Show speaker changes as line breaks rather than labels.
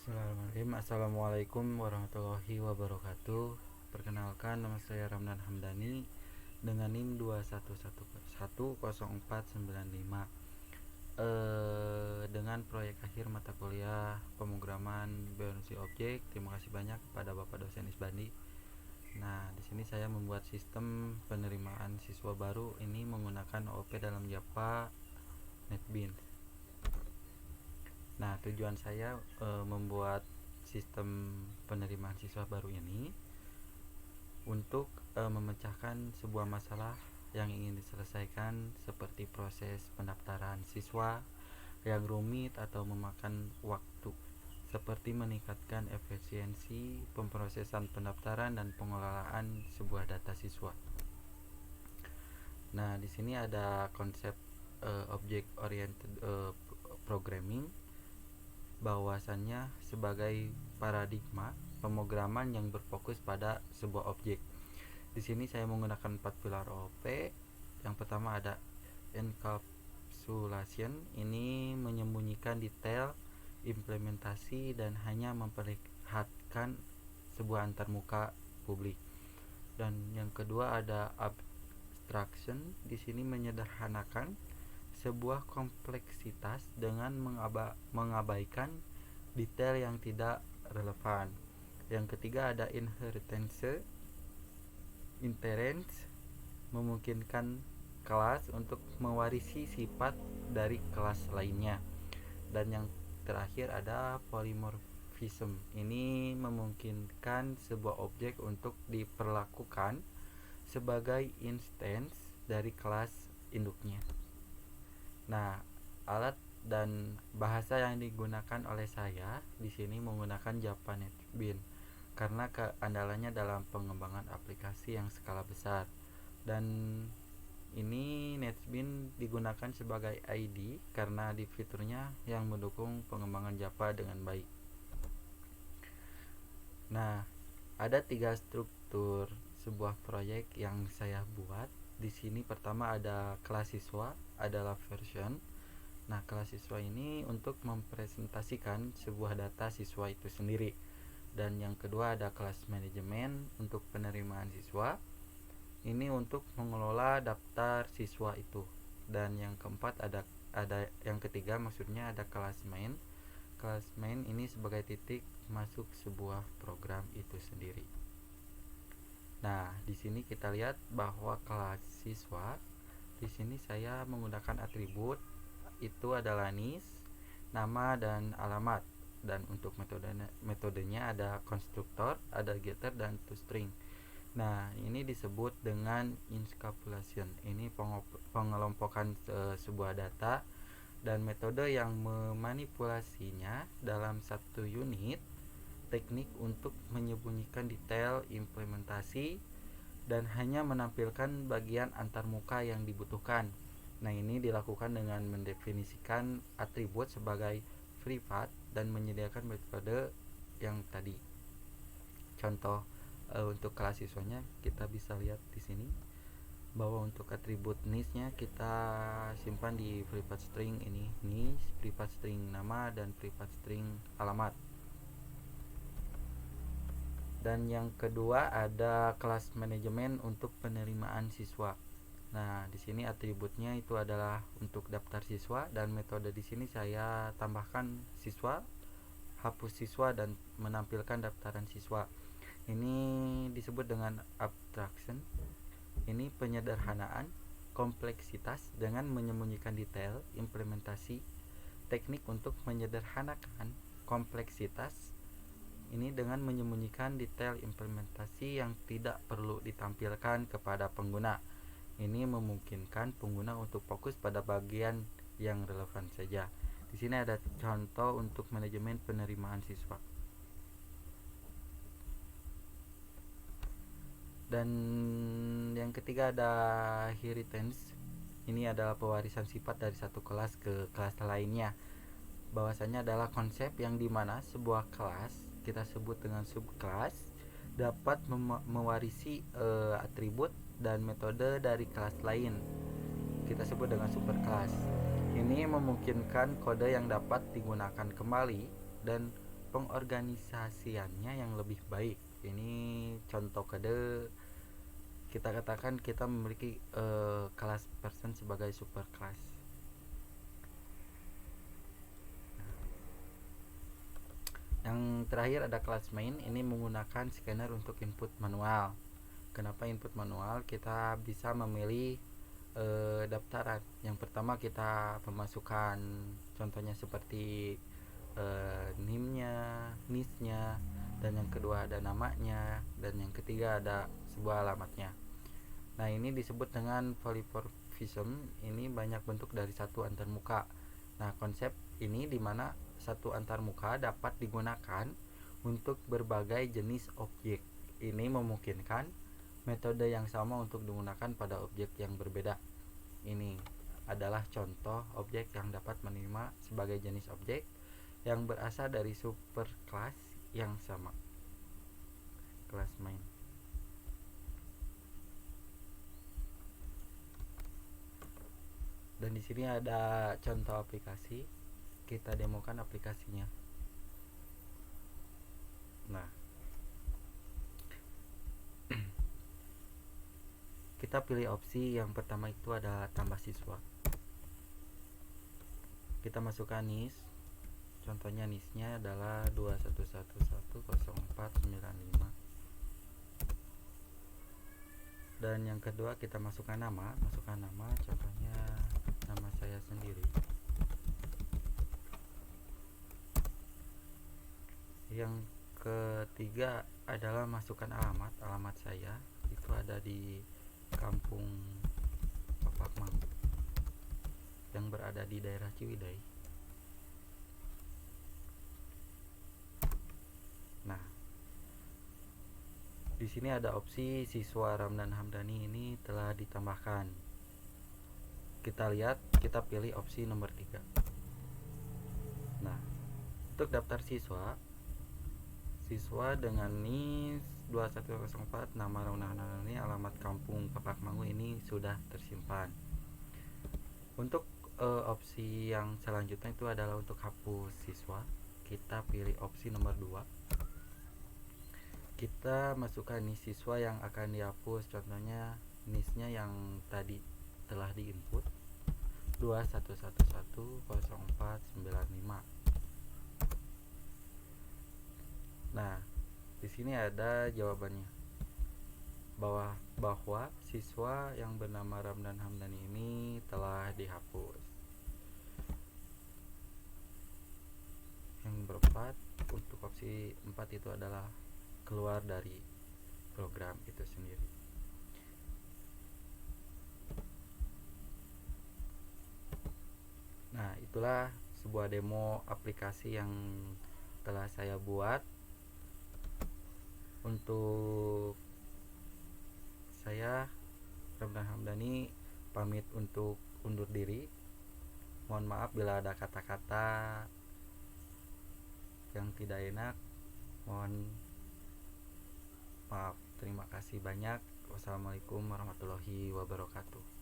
Bismillahirrahmanirrahim. Assalamualaikum warahmatullahi wabarakatuh. Perkenalkan, nama saya Ramdan Hamdani dengan NIM 211100495. Dengan proyek akhir mata kuliah pemrograman biologi objek. Terima kasih banyak kepada Bapak dosen Isbandi. Nah, di sini saya membuat sistem penerimaan siswa baru ini menggunakan OOP dalam Java NetBeans. Nah, tujuan saya membuat sistem penerimaan siswa baru ini untuk memecahkan sebuah masalah yang ingin diselesaikan, seperti proses pendaftaran siswa yang rumit atau memakan waktu, seperti meningkatkan efisiensi pemrosesan pendaftaran dan pengelolaan sebuah data siswa. Nah, di sini ada konsep object oriented programming, bahwasannya sebagai paradigma pemrograman yang berfokus pada sebuah objek. Di sini saya menggunakan 4 pilar OOP. Yang pertama ada encapsulation, ini menyembunyikan detail implementasi dan hanya memperlihatkan sebuah antarmuka publik. Dan yang kedua ada abstraction, di sini menyederhanakan sebuah kompleksitas dengan mengabaikan detail yang tidak relevan. Yang ketiga ada inheritance, memungkinkan kelas untuk mewarisi sifat dari kelas lainnya. Dan yang terakhir ada polymorphism, ini memungkinkan sebuah objek untuk diperlakukan sebagai instance dari kelas induknya. Nah, alat dan bahasa yang digunakan oleh saya di sini menggunakan Java NetBeans karena keandalannya dalam pengembangan aplikasi yang skala besar. Dan ini NetBeans digunakan sebagai ID karena di fiturnya yang mendukung pengembangan Java dengan baik. Nah, ada 3 struktur sebuah proyek yang saya buat. Di sini pertama ada kelas siswa, adalah version. Nah, kelas siswa ini untuk mempresentasikan sebuah data siswa itu sendiri. Dan yang kedua ada kelas manajemen untuk penerimaan siswa. Ini untuk mengelola daftar siswa itu. Dan yang keempat ada yang ketiga maksudnya ada kelas main. Kelas main ini sebagai titik masuk sebuah program itu sendiri. Nah, di sini kita lihat bahwa kelas siswa, di sini saya menggunakan atribut itu adalah NIS, nama dan alamat. Dan untuk metodenya ada konstruktor, ada getter dan toString. Nah, ini disebut dengan encapsulation. Ini pengelompokan sebuah data, dan metode yang memanipulasinya dalam satu unit teknik untuk menyembunyikan detail implementasi dan hanya menampilkan bagian antarmuka yang dibutuhkan. Nah, ini dilakukan dengan mendefinisikan atribut sebagai free path dan menyediakan metode yang tadi. Contoh untuk kelas siswanya kita bisa lihat di sini bahwa untuk atribut NIS-nya kita simpan di private string ini, NIS, private string nama dan private string alamat. Dan yang kedua ada kelas manajemen untuk penerimaan siswa. Nah, di sini atributnya itu adalah untuk daftar siswa, dan metode di sini saya tambahkan siswa, hapus siswa dan menampilkan daftaran siswa. Ini disebut dengan abstraction. Ini penyederhanaan kompleksitas dengan menyembunyikan detail implementasi. Teknik untuk menyederhanakan kompleksitas ini dengan menyembunyikan detail implementasi yang tidak perlu ditampilkan kepada pengguna. Ini memungkinkan pengguna untuk fokus pada bagian yang relevan saja. Di sini ada contoh untuk manajemen penerimaan siswa. Dan yang ketiga ada inheritance. Ini adalah pewarisan sifat dari satu kelas ke kelas lainnya. Bahwasanya adalah konsep yang dimana sebuah kelas kita sebut dengan subkelas dapat mewarisi atribut dan metode dari kelas lain, kita sebut dengan superkelas. Ini memungkinkan kode yang dapat digunakan kembali dan pengorganisasiannya yang lebih baik. Ini contoh kode, kita katakan kita memiliki kelas person sebagai super kelas. Yang terakhir ada kelas main, ini menggunakan scanner untuk input manual. Kenapa input manual? Kita bisa memilih daftaran. Yang pertama kita memasukkan contohnya seperti NIM-nya, NIS-nya, dan yang kedua ada namanya, dan yang ketiga ada sebuah alamatnya. Nah, ini disebut dengan polymorphism. Ini banyak bentuk dari satu antarmuka. Nah, konsep ini dimana satu antarmuka dapat digunakan untuk berbagai jenis objek. Ini memungkinkan metode yang sama untuk digunakan pada objek yang berbeda. Ini adalah contoh objek yang dapat menerima sebagai jenis objek yang berasal dari superclass yang sama. Kelas main. Dan di sini ada contoh aplikasi. Kita demokan aplikasinya. Nah, kita pilih opsi yang pertama itu ada tambah siswa. Kita masukkan NIS. Contohnya NIS-nya adalah 21110495. Dan yang kedua kita masukkan nama. Contohnya nama saya sendiri. Yang ketiga adalah masukkan alamat saya, itu ada di Kampung Papakmang yang berada di daerah Ciwidey. Nah, di sini ada opsi siswa Ramdan Hamdani ini telah ditambahkan. Kita lihat, kita pilih opsi nomor 3. Nah, untuk daftar siswa dengan NIS 2104, nama Ramdan Hamdani, alamat Kampung Papakmangu ini sudah tersimpan. Untuk opsi yang selanjutnya itu adalah untuk hapus siswa. Kita pilih opsi nomor 2. Kita masukkan NIS siswa yang akan dihapus. Contohnya NIS-nya yang tadi telah diinput 21110495. Nah, di sini ada jawabannya bahwa siswa yang bernama Ramdan Hamdani ini telah dihapus. Yang berempat, untuk opsi 4 itu adalah keluar dari program itu sendiri. Nah, itulah sebuah demo aplikasi yang telah saya buat. Untuk saya, Ramdan Hamdani, pamit untuk undur diri. Mohon maaf bila ada kata-kata yang tidak enak. Mohon maaf. Terima kasih banyak. Wassalamualaikum warahmatullahi wabarakatuh.